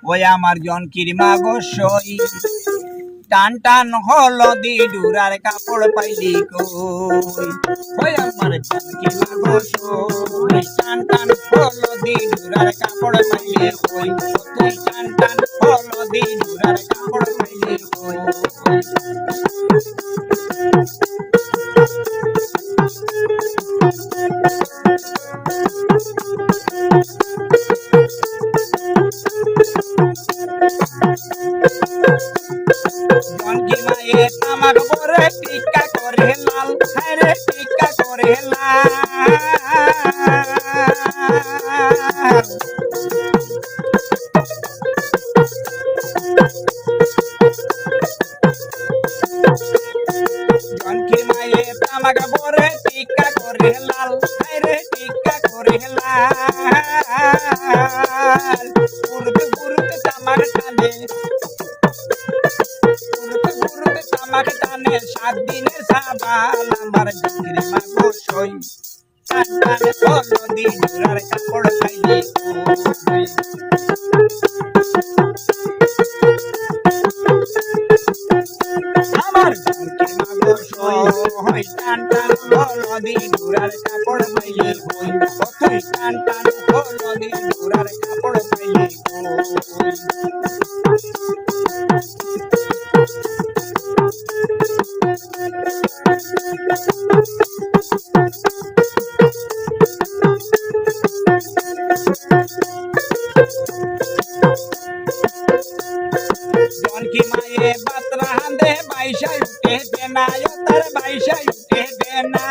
ওই আমার জনকির মাগো সই টান টান হলদি ডুরার কাপড় পাইলি কই ওই আমার জনকির মাগো সই টান টান হলদি ডুরার কাপড় পাইলি কই তুই টান টান হলদি ডুরার কাপড় পাইলি কই জনকি মায়ে তামাক পরে টিকা করে লাল হায়রে টিকা করে লাল জনকি মায়ে তামাক পরে টিকা করে লাল হায়রে টিকা করে লাল পুরুতে পুরুতে তামাক টানে তামাক টানে 7 দিনে সাবাল আমার জনকির মাগো সই টান টান হলদি ডুরার কাপড় পাইলি কই আমার জনকির মাগো সই টান টান হলদি ডুরার কাপড় পাইলি কই তুই টান টান হলদি ডুরার কাপড় পাইলি কই জনকি মায়ে বাতরা হাঁদে বাইশা উঠে দেনা তার বাইশা উঠে দেনা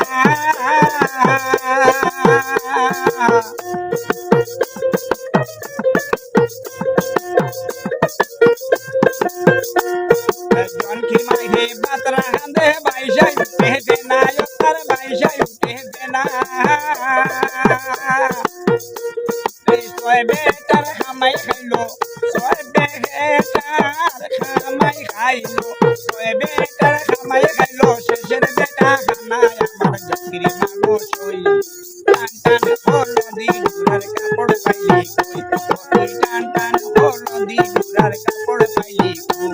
জনকি মায়ে বাতরা হাঁদে বাইশা উঠে দেনা তার বাইশা উঠে দেনা বেটার খামাই খাইলো খামাই খাইলো বেটার খামাই খাইলো শেষের বেটা খানায় আমার জনকির মাগো সই টান টান হলদি ডুরার কাপড় পাইলি কই টান টান হলদি ডুরার কাপড় পাইলি কই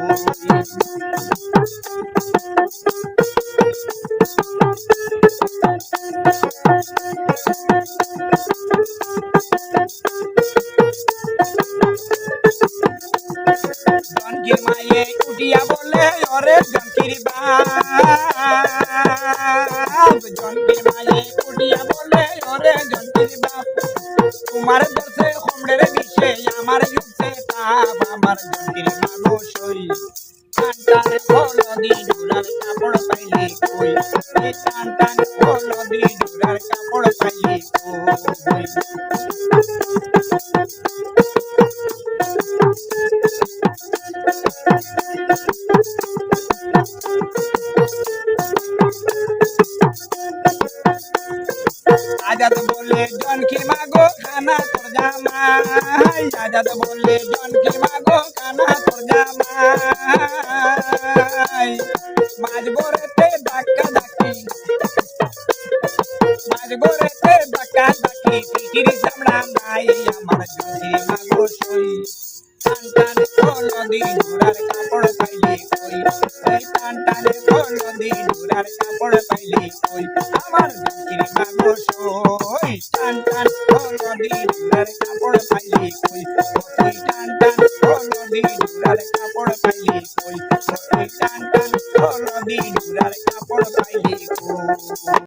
জনকির মায়ে উঠিয়া বলে ওরে জনকির বাপ জনকির মায়ে উঠিয়া বলে ওরে জনকির বাপ তোমার দর্শে কমড়ের বিষে আমার যুদ্ধে তাপ আমার জনকির মাগো সই টান টান হলদি ডুরার কাপড় পাইলি কই টান টান হলদি ডুরার কাপড় পাইলি কই আজাদ বলে জনকির মাগো খানা তোর জামাই আজাদ বলে জনকির মাগো খানা তোর জামাই মাঝবরেতে ধাক্কা ধাক্কি মাঝবরেতে ধাক্কা ধাক্কি টিকির চামড়া নাই আমার জনকির মাগো সই টান টান হলদি ডুরার কাপড় পাইলি কই টান টান হলদি ডুরার কাপড় পাইলি কই আমার জনকির মাগো সই টান টান হলদি ডুরার কাপড় পাইলি কই টান টান হলদি ডুরার কাপড় পাইলি কই টান টান হলদি ডুরার কাপড় পাইলি কই